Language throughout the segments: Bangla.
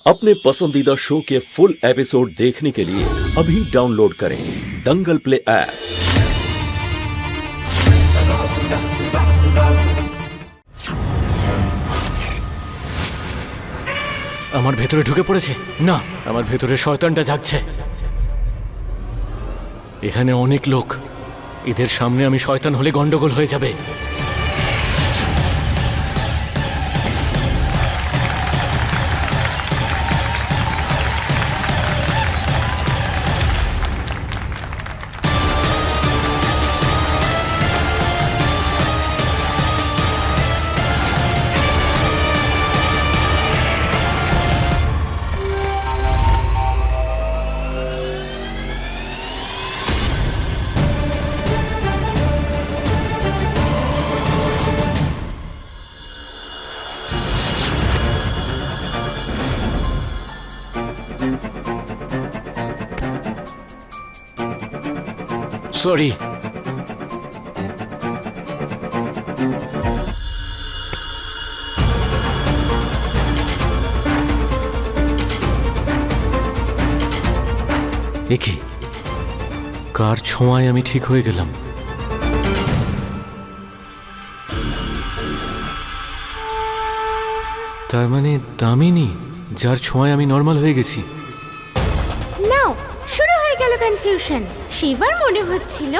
अपने पसंदीदा शो के फुल एपिसोड देखने के लिए अभी डाउनलोड करें दंगल प्ले ऐप। আমার ভেতরে ঢুকে পড়েছে না, আমার ভেতরে শয়তানটা জাগছে। এখানে অনেক লোক, এদের সামনে আমি শয়তান হলে গন্ডগোল হয়ে যাবে। সরি, দেখি কার ছোঁয়ায় আমি ঠিক হয়ে গেলাম। তার মানে দামিনী, যার ছোঁয়ায় আমি নর্মাল হয়ে গেছি। নাও শুরু হয়ে গেল কনফিউশন। শিবার মনে হচ্ছিল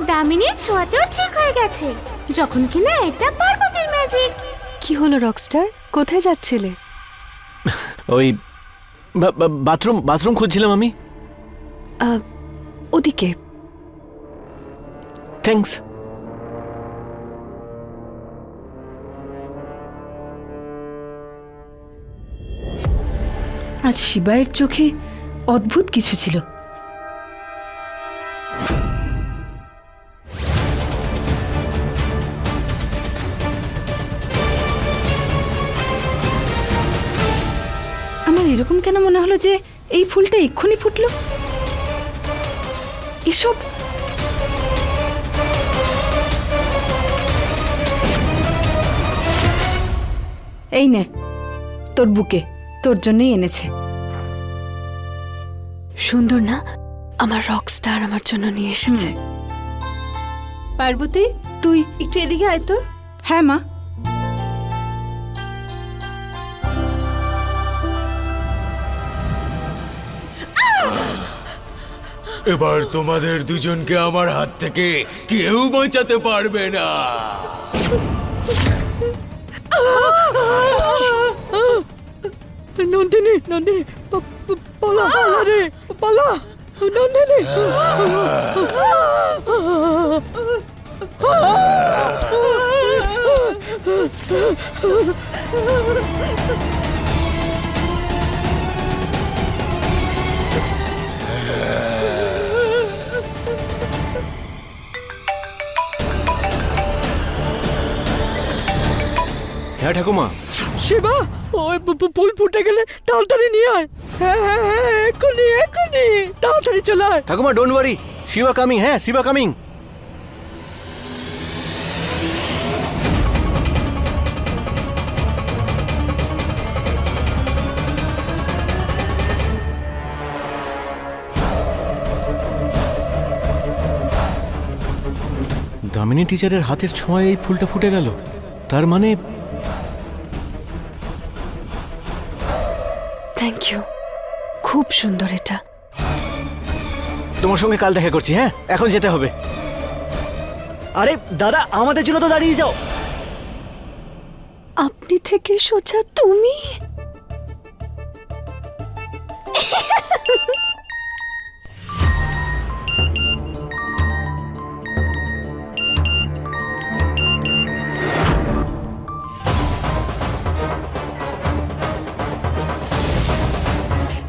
দামিনীর ছোঁয়াতেও ঠিক হয়ে গেছে, যখন কিনা এটা পার্বতীর ম্যাজিক। কি হলো রকস্টার, কোথায় যাচ্ছিলে? ওই বাথরুম খুঁজছিলাম আমি। ওদিকে। থ্যাঙ্কস। আজ শিবায়ের চোখে অদ্ভুত কিছু ছিল। আমার এরকম কেন মনে হলো যে এই ফুলটা এক্ষুনি ফুটলো? এসব এই নে তোর বুকে, তোর জন্যই এনেছে। সুন্দর না? আমার রকস্টার আমার জন্য নিয়ে এসেছে। পার্বতী, তুই একটু এদিকে আয় তো। হ্যাঁ মা। এবার তোমাদের দুজনকে আমার হাত থেকে কেউ বাঁচাতে পারবে না। নন্দিনী, নন্দিনী, পালা রে, পালা নন্দিনী। হ্যাঁ ঠাকুমা। শিবা, ওই ফুল ফুটে গেলে তাড়াতাড়ি নিয়ে আয়। হ্যাঁ হ্যাঁ হ্যাঁ, এক্ষুনি এক্ষুনি তাড়াতাড়ি চলে আয়। ঠাকুমা ডোন্ট ওয়ারি, শিবা কামিং। হ্যাঁ, শিবা কামিং। দামিনী টিচারের হাতের ছোঁয়ায় এই ফুলটা ফুটে গেল। তার মানে থ্যাংক ইউ, খুব সুন্দর এটা। তোমার সঙ্গে কাল দেখা করছি। হ্যাঁ, এখন যেতে হবে। আরে দাদা, আমাদের জন্য তো দাঁড়িয়ে যাও। আপনি থেকে সোজা তুমি?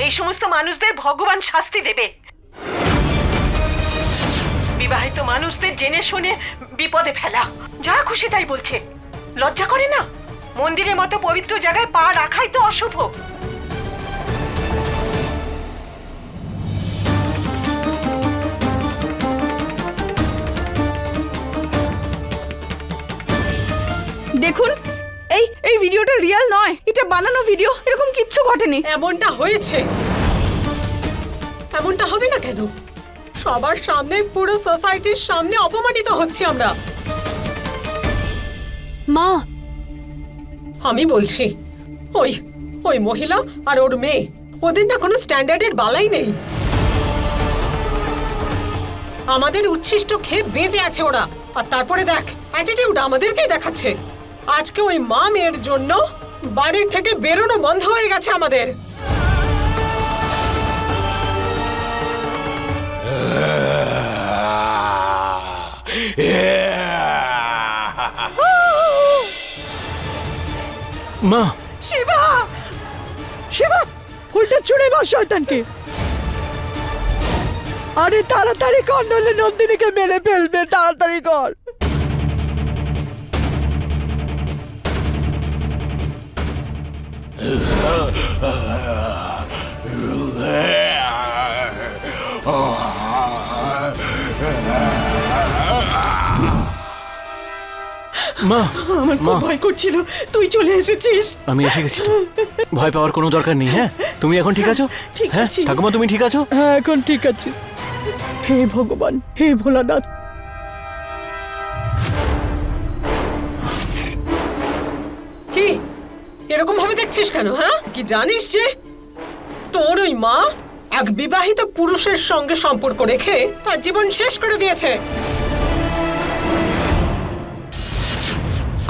এই সমস্ত মানুষদের ভগবান শাস্তি দেবে। বিবাহিত মানুষদের জেনে শুনে বিপদে ফেলা, যা খুশি তাই বলছে। লজ্জা করে না? মন্দিরের মতো পবিত্র জায়গায় পা রাখাই তো অশুভ। দেখুন, এই ভিডিওটা রিয়েল নয়, এটা বানানো ভিডিও, এরকম কিচ্ছু ঘটেনি। এমনটা হয়েছে, এমনটা হবে না কেন? সবার সামনে, পুরো সোসাইটির সামনে অপমানিত হচ্ছি আমরা। মা, আমি বলছি ওই ওই মহিলা আর ওর মেয়ে, ওদের না কোনো স্ট্যান্ডার্ডের বালাই নেই। আমাদের উচ্ছিষ্ট খেয়ে বেঁচে আছে ওরা, আর তারপরে দেখ অ্যাটিটিউড আমাদেরকেই দেখাচ্ছে। আজকে ওই মা মেয়ের জন্য বাড়ির থেকে বেরোনো বন্ধ হয়ে গেছে আমাদের। মা, শিবা, শিবা, ফুলটা ছুঁড়ে মার শয়তানকে। আরে তাড়াতাড়ি কর, নইলে নন্দিনীকে মেরে ফেলবে, তাড়াতাড়ি কর। মা, আমার খুব ভয় করছিল, তুই চলে এসেছিস। আমি এসে গেছি তো। ভয় পাওয়ার কোনো দরকার নেই। হ্যাঁ, তুমি এখন ঠিক আছো? ঠিক হ্যাঁ আছি। ঠাকুমা, তুমি ঠিক আছো? হ্যাঁ, এখন ঠিক আছে। হে ভগবান, হে ভোলানাথ। কি এরকম ভাবে দেখছিস কেন? হ্যাঁ, কি জানিস যে তোর ওই মা এক বিবাহিত পুরুষের সঙ্গে সম্পর্ক রেখে তার জীবন শেষ করে দিয়েছে।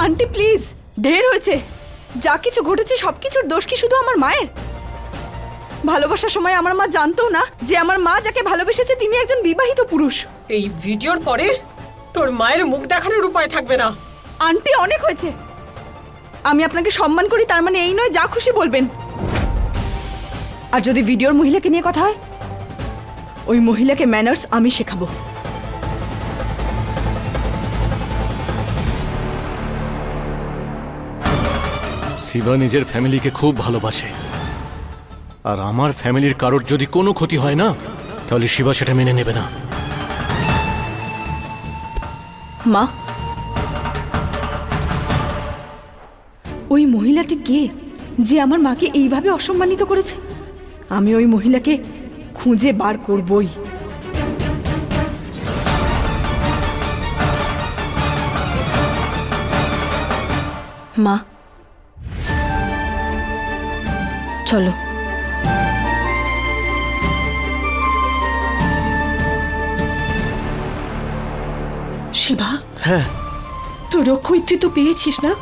আন্টি প্লিজ, ঢের হয়েছে। যা কিছু ঘটেছে সবকিছুর দোষ কি শুধু আমার মায়ের? ভালোবাসার সময় আমার মা জানতো না যে আমার মা যাকে ভালোবেসেছে তিনি একজন বিবাহিত পুরুষ। এই ভিডিওর পরে তোর মায়ের মুখ দেখানোর উপায় থাকবে না। আন্টি অনেক হয়েছে। আমি আপনাকে সম্মান করি, তার মানে এই নয় যা খুশি বলবেন। আর যদি ভিডিওর মহিলাকে নিয়ে কথা হয়, ওই মহিলাকে ম্যানার্স আমি শেখাবো। শিবা নিজের ফ্যামিলিকে খুব ভালোবাসে, আর আমার ফ্যামিলির কারোর যদি কোনো ক্ষতি হয় না, তাহলে শিবা সেটা মেনে নেবে না। মা, ওই মহিলাটি কে যে আমার মাকে এইভাবে অসম্মানিত করেছে? আমি ওই মহিলাকে খুঁজে বার করবই। মা, চলো। শিবা, হ্যাঁ, তুই রক্ষয়িত্রী তো পেয়েছিস না,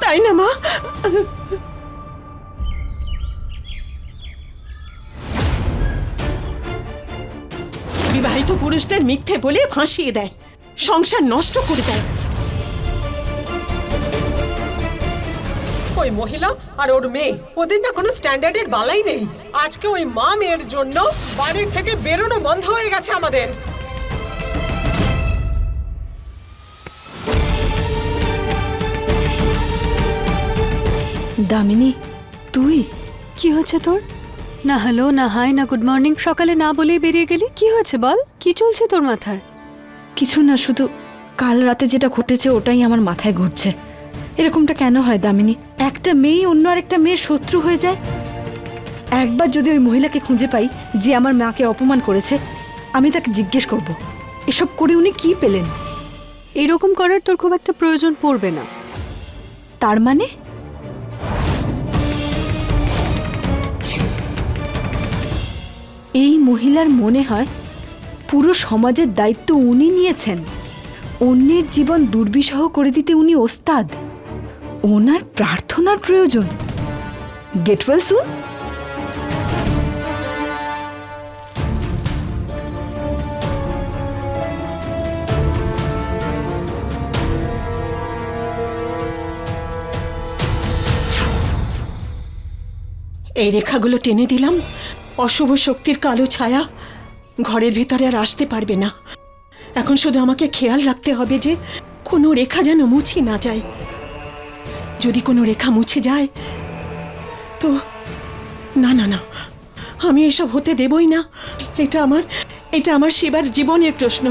তাই না মা? বিবাহিত পুরুষদের মিথ্যে বলে ফাঁসিয়ে দেয়, সংসার নষ্ট করে দেয়। ওই মহিলা আর ওর মেয়ে, ওদের না কোনো স্ট্যান্ডার্ডের বালাই নেই। আজকে ওই মা মেয়ের জন্য বাড়ির থেকে বেরোনো বন্ধ হয়ে গেছে আমাদের। দামিনী, তুই? কি হয়েছে তোর? না হ্যালো, না হাই, না গুড মর্নিং, সকালে না বলেই বেরিয়ে গেলি। কি হয়েছে বল, কি চলছে তোর মাথায়? কিছু না, শুধু কাল রাতে যেটা ঘটেছে ওটাই আমার মাথায় ঘুরছে। এরকমটা কেন হয় দামিনী? একটা মেয়ে অন্য আরেকটা মেয়ের শত্রু হয়ে যায়। একবার যদি ওই মহিলাকে খুঁজে পাই যে আমার মাকে অপমান করেছে, আমি তাকে জিজ্ঞেস করব এসব করে উনি কি পেলেন। এরকম করার তোর খুব একটা প্রয়োজন পড়বে না। তার মানে এই মহিলার মনে হয় পুরো সমাজের দায়িত্ব উনি নিয়েছেন। অন্যের জীবন দুর্বিষহ করে দিতে উনি ওস্তাদ। ওনার প্রার্থনার প্রয়োজন। Get well soon. এই রেখাগুলো টেনে দিলাম, অশুভ শক্তির কালো ছায়া ঘরের ভিতরে আর আসতে পারবে না। এখন শুধু আমাকে খেয়াল রাখতে হবে যে কোনো রেখা যেন মুছে না যায়। যদি কোনো রেখা মুছে যায় তো না না না, আমি এসব হতে দেবই না। এটা আমার শিবার জীবনের প্রশ্ন।